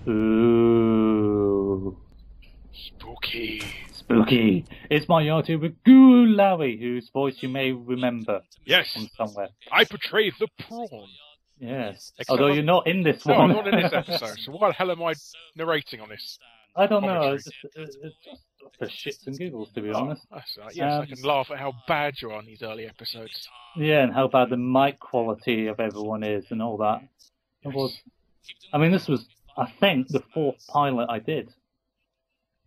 Ooh. Spooky. Spooky. It's my YouTube with Guru Larry, whose voice you may remember. Yes. From somewhere. I portray the Prawn. Yes. Except Although you're not in this one. No, I'm not in this episode, so why the hell am I narrating on this? I don't know. It's just for shits and giggles, to be honest. That's right. Yes, I can laugh at how bad you are on these early episodes. Yeah, and how bad the mic quality of everyone is and all that. Yes. I mean, this was, I think, the 4th pilot I did.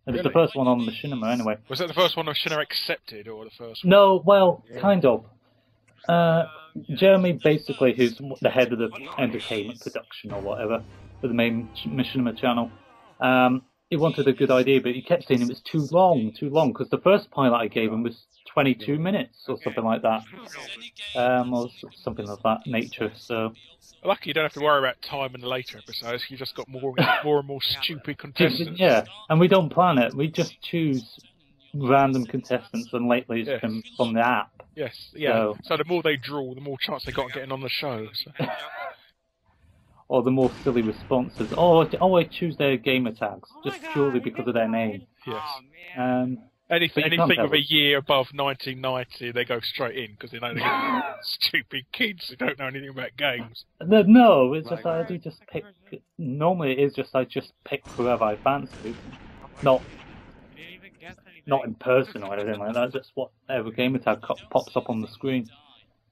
It was the first one on Machinima, anyway. Was that the first one Machinima accepted, or the first one? No, well, kind of. Jeremy, basically, who's the head of the entertainment production or whatever for the main Machinima channel, he wanted a good idea, but he kept saying it was too long, because the first pilot I gave him was 22 minutes or something like that, or something of that nature. So lucky you don't have to worry about time in the later episodes. You just got more and more stupid contestants. Yeah, and we don't plan it. We just choose random contestants, and lately it's been from the app. Yes, yeah. So the more they draw, the more chance they got of getting on the show. So. Or the more silly responses. Oh, I choose their gamer tags just purely because of their name. Yes. Anything with a year above 1990, they go straight in because they know they're stupid kids who don't know anything about games. No, it's just I do just pick. Normally, it is just I just pick whoever I fancy, not in person or anything like that. Just whatever gamer tag pops up on the screen.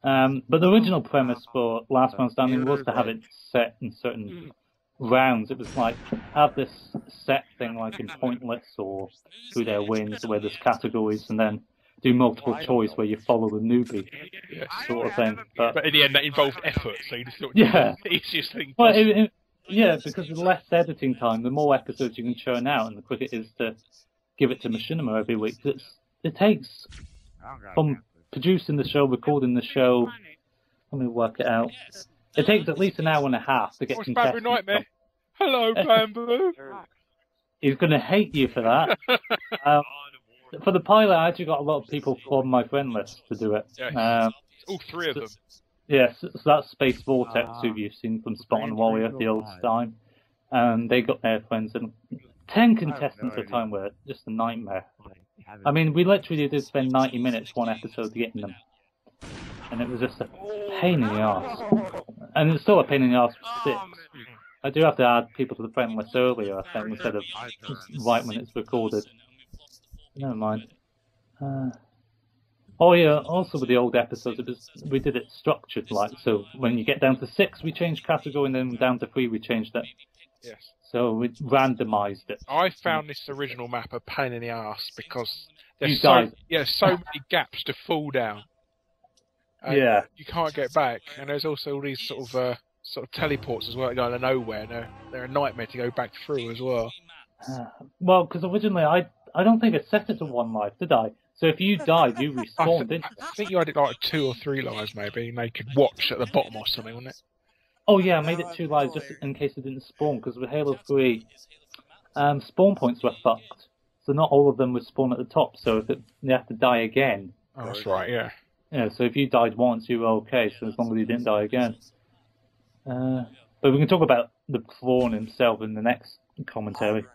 But the original premise for Last Man Standing was to have it set in certain rounds. It was like, have this set thing like in Pointless or Who Dare Wins, where there's categories, and then do multiple choice where you follow the newbie sort of thing. But in the end, that involved effort, so you just thought the easiest thing possible. Well, because with less editing time, the more episodes you can churn out, and the quicker it is to give it to Machinima every week. It takes, from producing the show, recording the show, let me work it out. It takes at least an hour and a half to get contestants. Nightmare. Hello, Bamboo. He's going to hate you for that. For the pilot, I actually got a lot of people from my friend list to do it. Yes. All 3 of them. Yes, so that's Space Vortex, who you've seen from Spot and Warrior the old time. And they got their friends, and 10 contestants at a time were just a nightmare. I mean, we literally did spend 90 minutes one episode getting them. And it was just a pain in the arse. And it's still a pain in the arse for 6. I do have to add people to the friend list earlier, I think, instead of just right when it's recorded. Never mind. Oh yeah, also with the old episodes, we did it structured, like, so when you get down to 6, we changed category, and then down to 3, we changed it. Yes. So we randomised it. I found this original map a pain in the arse because there's so many gaps to fall down. Yeah. You can't get back, and there's also all these sort of teleports as well that go out of nowhere. And they're a nightmare to go back through as well. Well, because originally I don't think it set it to 1 life, did I? So if you died, you respawned, didn't you? I think you had it like 2 or 3 lives maybe, and they could watch at the bottom or something, wasn't it? Oh yeah, I made it 2 lives just in case it didn't spawn, because with Halo 3, spawn points were fucked. So not all of them would spawn at the top, so you have to die again. Oh, that's right, yeah. Yeah, so if you died once, you were okay, so as long as you didn't die again. But we can talk about the Prawn himself in the next commentary.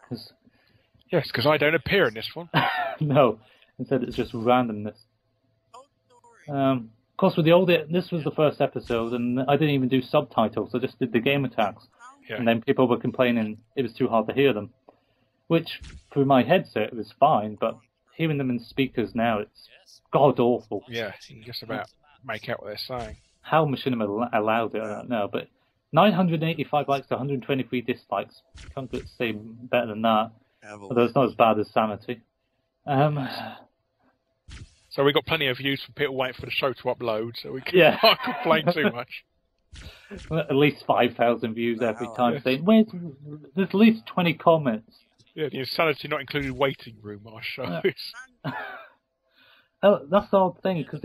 Yes, because I don't appear in this one. No, instead it's just randomness. Of course, with the old, this was the first episode, and I didn't even do subtitles. I just did the game attacks, and then people were complaining it was too hard to hear them. Which, through my headset, it was fine, but hearing them in speakers now, it's god awful. Yeah, you can just about make out what they're saying. How Machinima allowed it, I don't know, but 985 likes to 123 dislikes. Can't say better than that. Although it's not as bad as Sanity. So we got plenty of views from people waiting for the show to upload, so we can't complain too much. At least 5,000 views every time. Saying, there's at least 20 comments. Yeah, the Insanity not included waiting room our shows. That's the odd thing, because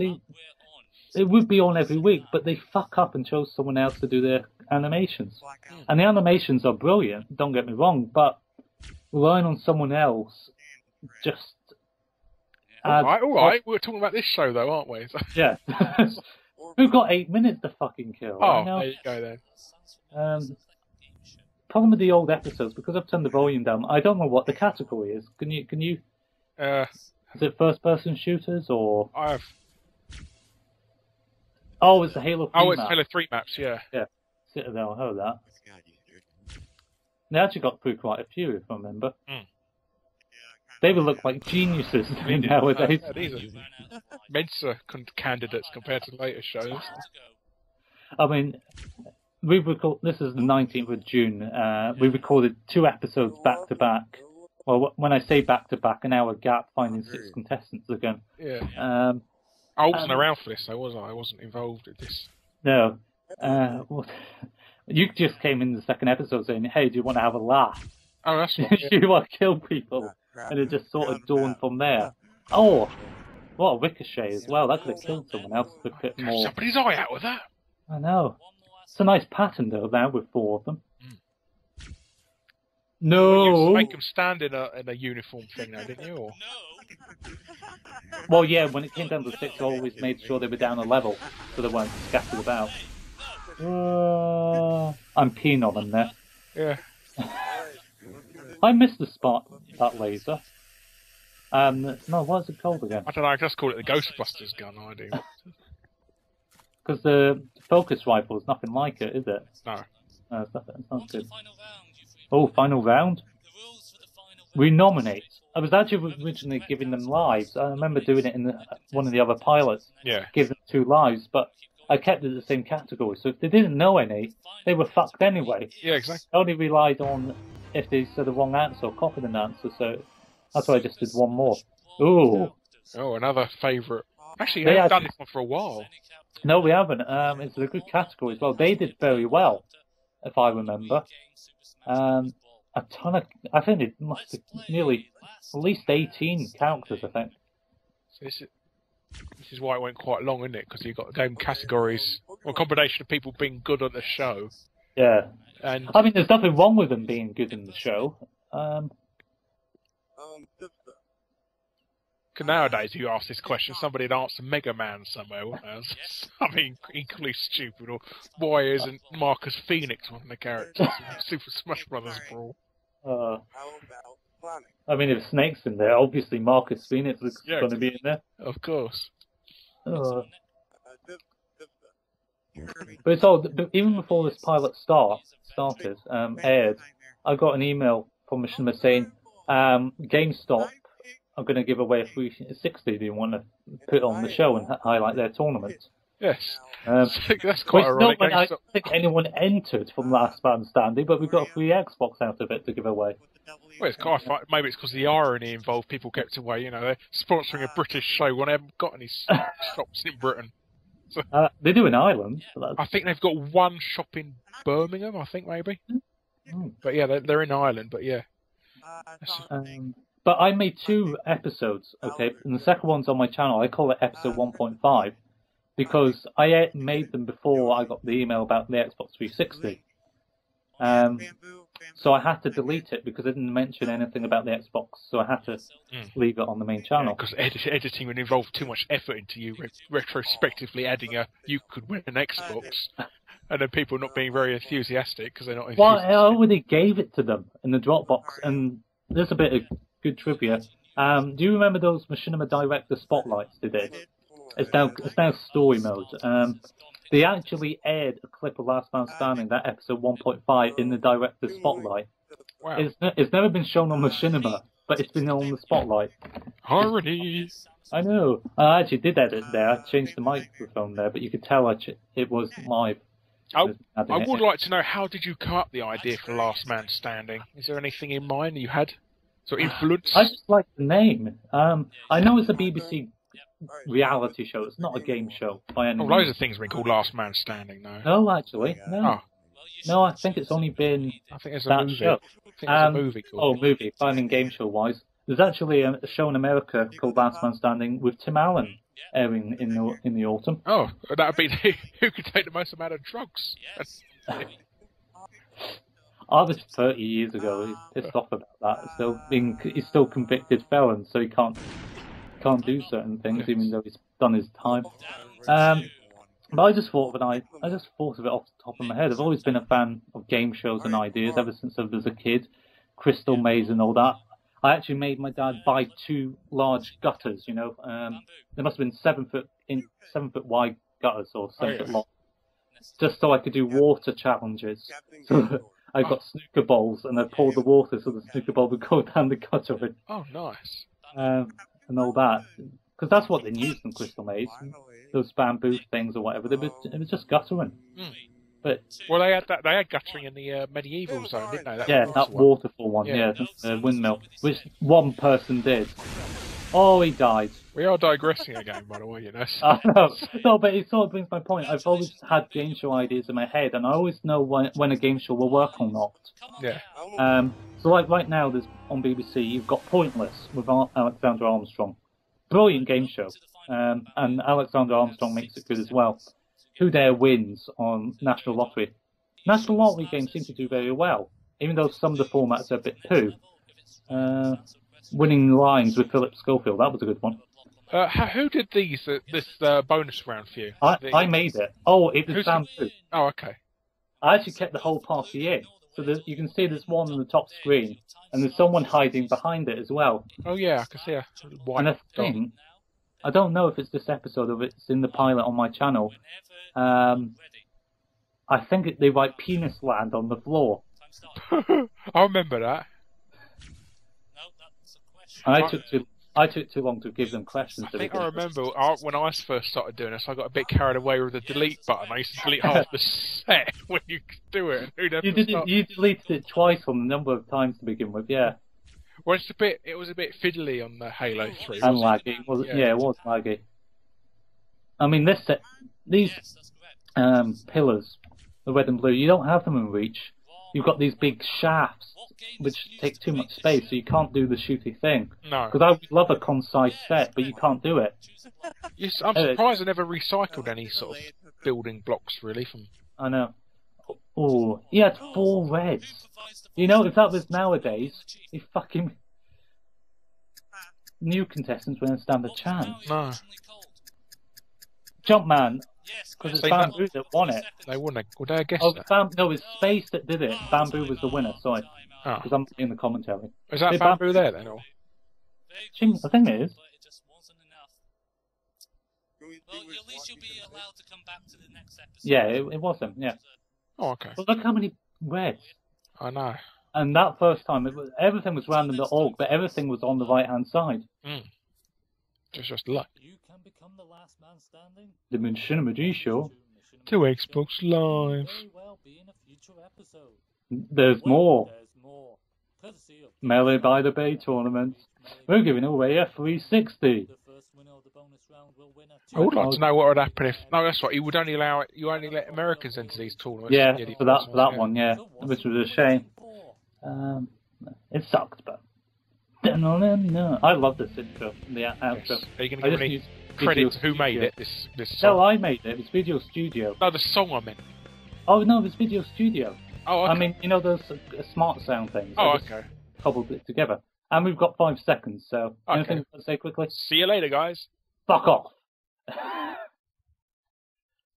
it would be on every week, but they fuck up and chose someone else to do their animations. And the animations are brilliant, don't get me wrong, but relying on someone else just... All right. We're talking about this show, though, aren't we? Yeah. We've got 8 minutes to fucking kill. Oh, there you go, then. problem with the old episodes, because I've turned the volume down, I don't know what the category is. Can you? Is it first-person shooters or? I have. Oh, it's the Halo 3 Oh, it's map. Halo 3 maps, yeah. Yeah, Citadel, I heard that. They actually got through quite a few, if I remember. Mm. They would look like geniuses nowadays. These are Mensa candidates compared to later shows. I mean, we record. This is the 19th of June. We recorded 2 episodes back to back. Well, when I say back to back, an hour gap, finding 6 contestants again. Yeah. I wasn't around for this, though, was I? I wasn't involved in this. No. Well, you just came in the second episode saying, "Hey, do you want to have a laugh? Oh, that's right. Do you want to kill people?" And it just sort of dawned from there. Oh, what a ricochet as well. That could have killed someone else a bit more. Somebody's eye out with that. I know. It's a nice pattern, though, now with 4 of them. No! You used to make them stand in a uniform thing now, didn't you? Or? Well, yeah, when it came down to 6, I always made sure they were down a level, so they weren't scattered about. I'm keen on them there. Yeah. I missed the spot, that laser. No, what is it called again? I don't know, I just call it the Ghostbusters gun, I do. Because the focus rifle is nothing like it, is it? No. No, it's not good. Oh, final round? We nominate. I was actually originally giving them lives. I remember doing it in one of the other pilots. Yeah. Give them 2 lives, but I kept it the same category. So if they didn't know any, they were fucked anyway. Yeah, exactly. I only relied on if they said the wrong answer or copied an answer, so that's why I just did 1 more. Ooh. Oh, another favourite. Actually, we haven't done this one for a while. No, we haven't. It's a good category as well. They did very well, if I remember. A ton of... I think it must have nearly... At least 18 characters, I think. So this is why it went quite long, isn't it? Because you've got game categories, or a combination of people being good at the show. Yeah. And I mean, there's nothing wrong with them being good in the show. Nowadays, if you ask this question, somebody would answer Mega Man somewhere, wouldn't they? Something equally stupid. Or why isn't Marcus Phoenix one of the characters in Super Smash Brothers Brawl? I mean, if Snake's in there, obviously Marcus Phoenix is going to be in there. Of course. But it's all... Even before this pilot started, aired, I got an email from Machinima saying, GameStop are going to give away a free 60. Do you want to put on the show and highlight their tournament? Yes. That's quite ironic. I don't think anyone entered from Last Man Standing, but we got a free Xbox out of it to give away. Well, it's quite funny. Maybe it's because the irony involved. People kept away. You know, they're sponsoring a British show when they haven't got any shops in Britain. So, they do in Ireland. So I think they've got 1 shop in Birmingham. I think maybe. But yeah, they're in Ireland. But yeah. But I made 2 episodes, okay, and the second one's on my channel. I call it episode 1.5 because I made them before I got the email about the Xbox 360. So I had to delete it because it didn't mention anything about the Xbox, so I had to leave it on the main channel. Because editing would involve too much effort into you retrospectively adding you could win an Xbox, and then people not being very enthusiastic because they're not enthusiastic. Well, I already gave it to them in the Dropbox, and there's a bit of good trivia. Do you remember those Machinima Director Spotlights they did? It's now story mode. They actually aired a clip of Last Man Standing, that episode 1.5, in the Director Spotlight. Wow. It's never been shown on Machinima, but it's been on the Spotlight. Irony! I know. I actually did edit there. I changed the microphone there, but you could tell it was live. I would like to know, how did you come up with the idea for Last Man Standing? Is there anything in mind you had? So influence? I just like the name. I know it's a BBC reality show. It's not a game show by any means. Loads of things have been called Last Man Standing, though. No, actually, no. Oh. No, I think it's only been I think there's a that movie. show. I think there's a movie called. Oh, movie. Finding game show wise, there's actually a show in America called Last Man Standing with Tim Allen airing in the autumn. Oh, that would be who could take the most amount of drugs. Oh, this 30 years ago. He's pissed off about that. He's still convicted felon, so he can't do certain things, even though he's done his time. But I just thought of it off the top of my head. I've always been a fan of game shows and ideas ever since I was a kid. Crystal Maze and all that. I actually made my dad buy 2 large gutters. You know, they must have been 7 foot wide gutters or 7 foot long, just so I could do water challenges. So I got snooker bowls and I poured the water so the snooker bowl would go down the gutter. Oh, nice. And all that, because that's what they used in Crystal Maze. Those bamboo things or whatever. It was just guttering. But well, they had guttering in the medieval zone, didn't they? That waterfall one. Yeah, the windmill, which one person did. Oh, he died. We are digressing again, by the way, you know. I know. No, but it sort of brings my point. I've always had game show ideas in my head, and I always know when a game show will work or not. Yeah. So like right now, there's on BBC, you've got Pointless with Alexander Armstrong. Brilliant game show. And Alexander Armstrong makes it good as well. Who Dare wins on National Lottery. National Lottery games seem to do very well, even though some of the formats are a bit poo. Winning Lines with Philip Schofield, that was a good one. Who did this bonus round for you? I made it. Oh, it was Bamboo. Oh, okay. I actually kept the whole party in. So you can see there's one on the top screen, and there's someone hiding behind it as well. Oh yeah, I can see a white. And I don't know if it's this episode or if it's in the pilot on my channel. I think they write Penis Land on the floor. I remember that. I took too long to give them questions. I think I remember when I first started doing this, I got a bit carried away with the delete button. I used to delete half the set when you could do it. You deleted it twice on the number of times to begin with, yeah. Well, it was a bit fiddly on the Halo 3. And laggy. Yeah, it was laggy. I mean, these pillars, the red and blue, you don't have them in Reach. You've got these big shafts, which take too much space, so you can't do the shooty thing. No. Because I would love a concise set, but you can't do it. Yes, I'm surprised I never recycled any sort of building blocks, really. I know. Oh, he had 4 reds. You know, if that was nowadays, if fucking new contestants wouldn't stand a chance. No. Jumpman, because it's Bamboo that won it. They wouldn't have. Would they have guessed that? No, it's Space that did it. Bamboo was the winner, sorry. Because I'm in the commentary. Is that Bamboo there then? Or? I think it is. Well, at least you'll be allowed to come back to the next episode. Yeah, it was him, yeah. Oh, okay. But look how many reds. I know. And that first time, everything was random.org, but everything was on the right-hand side. Just luck. You can become the last man standing. The Machinima G show. To Xbox Live. Very well be in a future episode. There's more. There's more. Courtesy of Melee by the Bay tournament. We're giving away a 360. the first winner of the bonus round will win a I would like to know what would happen if. No, that's right. You would only you only let Americans into these tournaments. Yeah, for that one, yeah. Which was a shame. It sucked, but. I love this intro, the outro. Yes. Are you going to give any credit to who made it? This song? No, I made it. It was Video Studio. No, the song I meant. Oh no, it was Video Studio. Oh, okay. I mean, you know those smart sound things. Oh, okay. Cobbled it together, and we've got 5 seconds. So, anything to say quickly? See you later, guys. Fuck off.